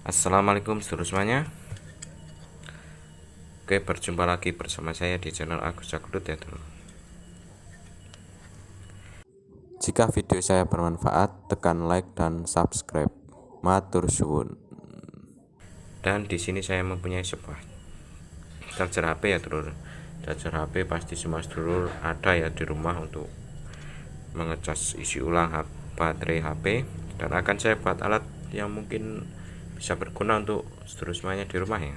Assalamualaikum semuanya. Oke, berjumpa lagi bersama saya di channel Agus Sakrut ya dulu. Jika video saya bermanfaat, tekan like dan subscribe. Matur suwun. Dan di sini saya mempunyai sebuah charger HP ya dulu. Charger HP pasti semua dulu ada ya di rumah untuk mengecas isi ulang baterai HP, dan akan saya buat alat yang mungkin bisa berguna untuk semuanya di rumah ya.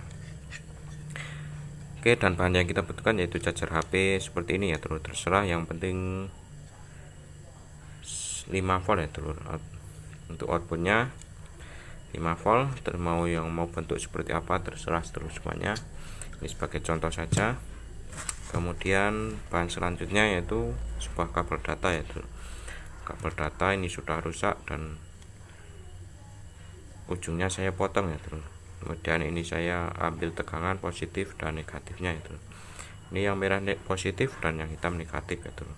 Oke, dan bahan yang kita butuhkan yaitu charger HP seperti ini ya telur, terserah, yang penting 5 volt ya telur. Untuk outputnya 5 volt, mau bentuk seperti apa terserah semuanya. Ini sebagai contoh saja. Kemudian bahan selanjutnya yaitu sebuah kabel data ya telur. Kabel data ini sudah rusak dan ujungnya saya potong ya telur. Kemudian ini saya ambil tegangan positif dan negatifnya itu. Ini yang merah positif dan yang hitam negatif ya telur.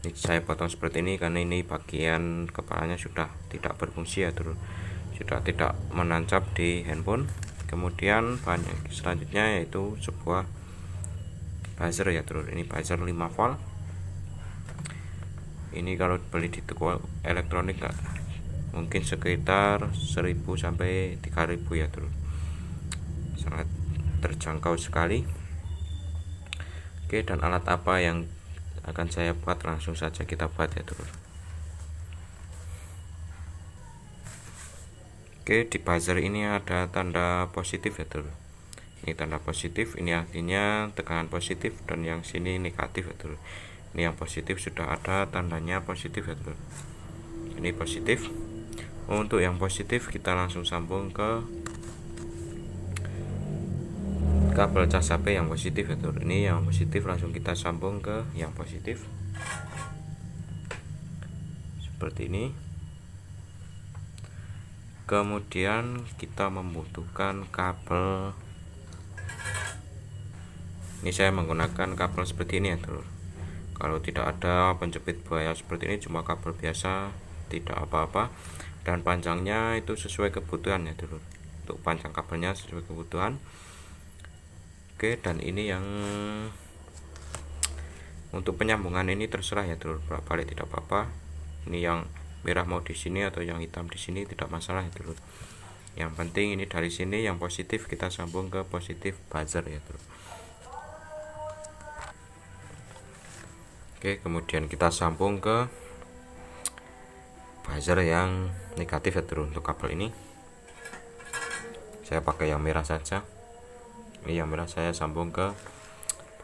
Ini saya potong seperti ini karena ini bagian kepalanya sudah tidak berfungsi ya telur, sudah tidak menancap di handphone. Kemudian bahan yang selanjutnya yaitu sebuah buzzer ya telur. Ini buzzer 5 volt. Ini kalau beli di toko elektronik mungkin sekitar 1000 sampai 3000 ya telur, sangat terjangkau sekali. Oke, dan alat apa yang akan saya buat, langsung saja kita buat ya telur. Oke, di buzzer ini ada tanda positif ya telur. Ini tanda positif, ini artinya tegangan positif, dan yang sini negatif ya telur. Ini yang positif sudah ada tandanya positif ya telur. Ini positif. Untuk yang positif kita langsung sambung ke kabel cas HP yang positif ya telur. Ini yang positif langsung kita sambung ke yang positif seperti ini. Kemudian kita membutuhkan kabel. Ini saya menggunakan kabel seperti ini ya telur. Kalau tidak ada penjepit buaya seperti ini, cuma kabel biasa, tidak apa-apa. Dan panjangnya itu sesuai kebutuhan ya telur. Untuk panjang kabelnya sesuai kebutuhan. Oke, dan ini yang untuk penyambungan ini terserah ya telur, balik tidak apa-apa. Ini yang merah mau di sini atau yang hitam di sini tidak masalah ya telur. Yang penting ini dari sini yang positif kita sambung ke positif buzzer ya telur. Oke, kemudian kita sambung ke buzzer yang negatif ya telur. Untuk kabel ini saya pakai yang merah saja. Ini yang merah saya sambung ke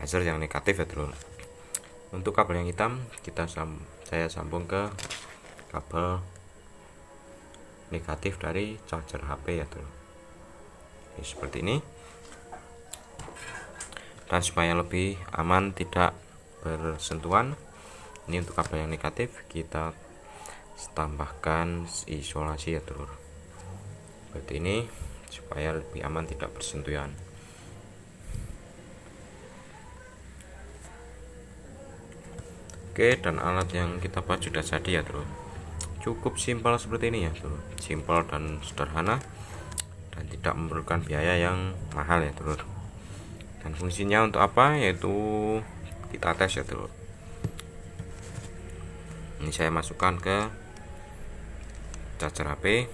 buzzer yang negatif ya telur. Untuk kabel yang hitam saya sambung ke kabel negatif dari charger HP ya telur. Ini seperti ini. Dan supaya lebih aman tidak bersentuhan, ini untuk kabel yang negatif kita tambahkan isolasi ya telur, seperti ini, supaya lebih aman tidak bersentuhan. Oke, dan alat yang kita buat sudah jadi ya telur. Cukup simpel seperti ini ya telur, simpel dan sederhana, dan tidak memerlukan biaya yang mahal ya telur. Dan fungsinya untuk apa, yaitu kita tes ya telur. Ini saya masukkan ke charger HP.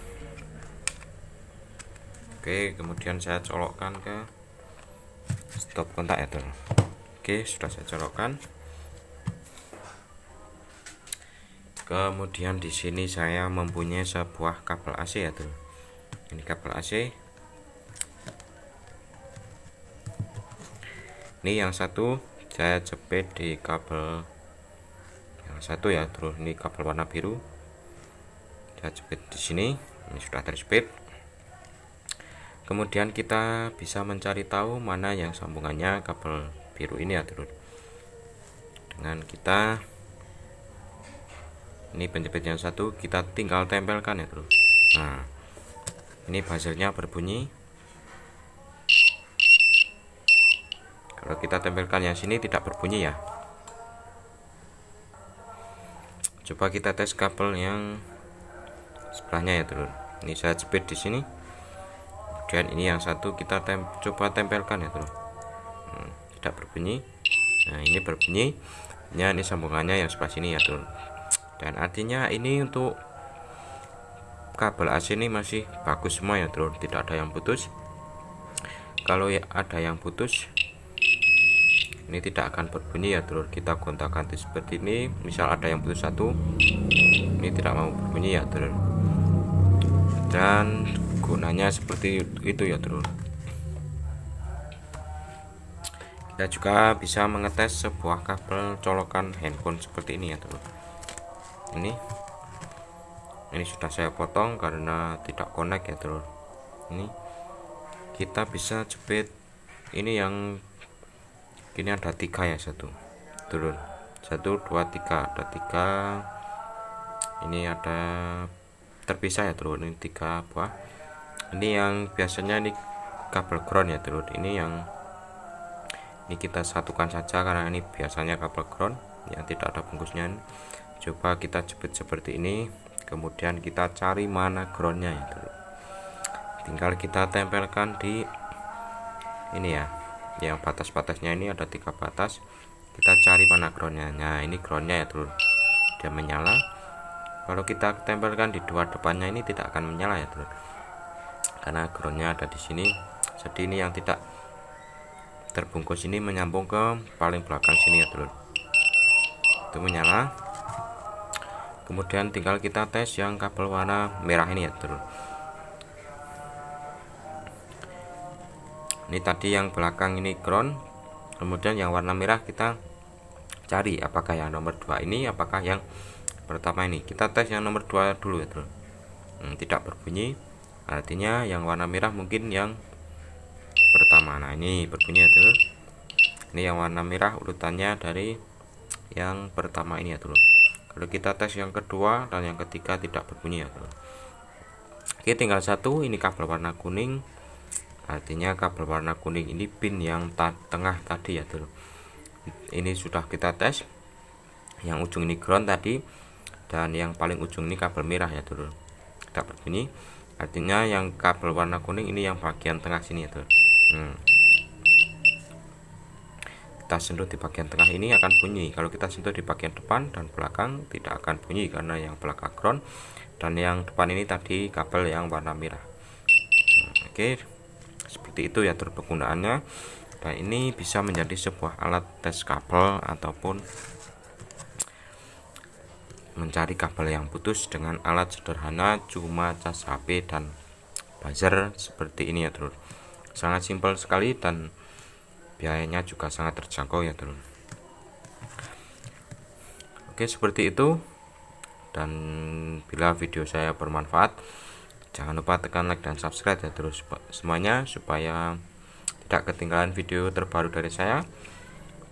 Oke, kemudian saya colokkan ke stop kontak ya telur. Oke, sudah saya colokkan. Kemudian di sini saya mempunyai sebuah kabel AC ya telur. Ini kabel AC. Ini yang satu saya jepit di kabel yang satu ya terus. Ini kabel warna biru saya jepit di sini. Ini sudah terjepit. Kemudian kita bisa mencari tahu mana yang sambungannya kabel biru ini ya terus, dengan kita ini penjepit yang satu kita tinggal tempelkan ya terus. Nah, ini buzzernya berbunyi. Kalau kita tempelkan yang sini tidak berbunyi ya. Coba kita tes kabel yang sebelahnya ya telur. Ini saya jepit di sini. Kemudian ini yang satu kita coba tempelkan ya teman. Tidak berbunyi. Nah ini berbunyi. Ya, ini sambungannya yang sebelah sini ya teman. Dan artinya ini untuk kabel AC ini masih bagus semua ya teman, tidak ada yang putus. Kalau ya ada yang putus, ini tidak akan berbunyi ya teman. Kita gonta-ganti seperti ini, misal ada yang putus satu, ini tidak mau berbunyi ya teman. Dan gunanya seperti itu ya teman. Kita juga bisa mengetes sebuah kabel colokan handphone seperti ini ya teman. Ini sudah saya potong karena tidak connect ya teman. Ini kita bisa jepit. Ini yang ini ada 3 ya, satu turun 1 2 3, ada 3. Ini ada terpisah ya teman, ini 3 buah. Ini yang biasanya ini kabel ground ya teman. Ini kita satukan saja karena ini biasanya kabel ground yang tidak ada bungkusnya. Coba kita jepit seperti ini, kemudian kita cari mana groundnya ya teman. Tinggal kita tempelkan di ini ya, yang batas-batasnya ini ada 3 batas. Kita cari mana groundnya. Nah ini groundnya ya teman, dia menyala. Kalau kita tempelkan di 2 depannya ini tidak akan menyala ya teman, karena groundnya ada di sini. Jadi ini yang tidak terbungkus ini menyambung ke paling belakang sini ya teman, itu menyala. Kemudian tinggal kita tes yang kabel warna merah ini ya teman. Ini tadi yang belakang ini ground, kemudian yang warna merah kita cari apakah yang nomor 2 ini, apakah yang pertama ini. Kita tes yang nomor 2 dulu ya teman. Tidak berbunyi, artinya yang warna merah mungkin yang pertama. Nah ini berbunyi ya teman. Ini yang warna merah urutannya dari yang pertama ini ya teman. Kalau kita tes yang kedua dan yang ketiga tidak berbunyi ya teman. Oke, tinggal satu, ini kabel warna kuning. Artinya kabel warna kuning ini pin yang tengah tadi ya teman. Ini sudah kita tes. Yang ujung ini ground tadi, dan yang paling ujung ini kabel merah ya teman. Tidak berbunyi. Artinya yang kabel warna kuning ini yang bagian tengah sini ya teman. Kita sentuh di bagian tengah ini akan bunyi. Kalau kita sentuh di bagian depan dan belakang tidak akan bunyi karena yang belakang ground, dan yang depan ini tadi kabel yang warna merah. Oke, seperti itu ya penggunaannya. Dan ini bisa menjadi sebuah alat tes kabel ataupun mencari kabel yang putus dengan alat sederhana, cuma cas HP dan buzzer seperti ini ya teman. Sangat simpel sekali dan biayanya juga sangat terjangkau ya teman. Oke, seperti itu. Dan bila video saya bermanfaat, jangan lupa tekan like dan subscribe ya terus semuanya, supaya tidak ketinggalan video terbaru dari saya.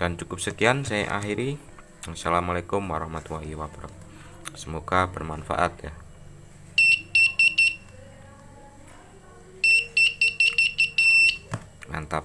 Dan cukup sekian saya akhiri. Assalamualaikum warahmatullahi wabarakatuh. Semoga bermanfaat ya. Mantap.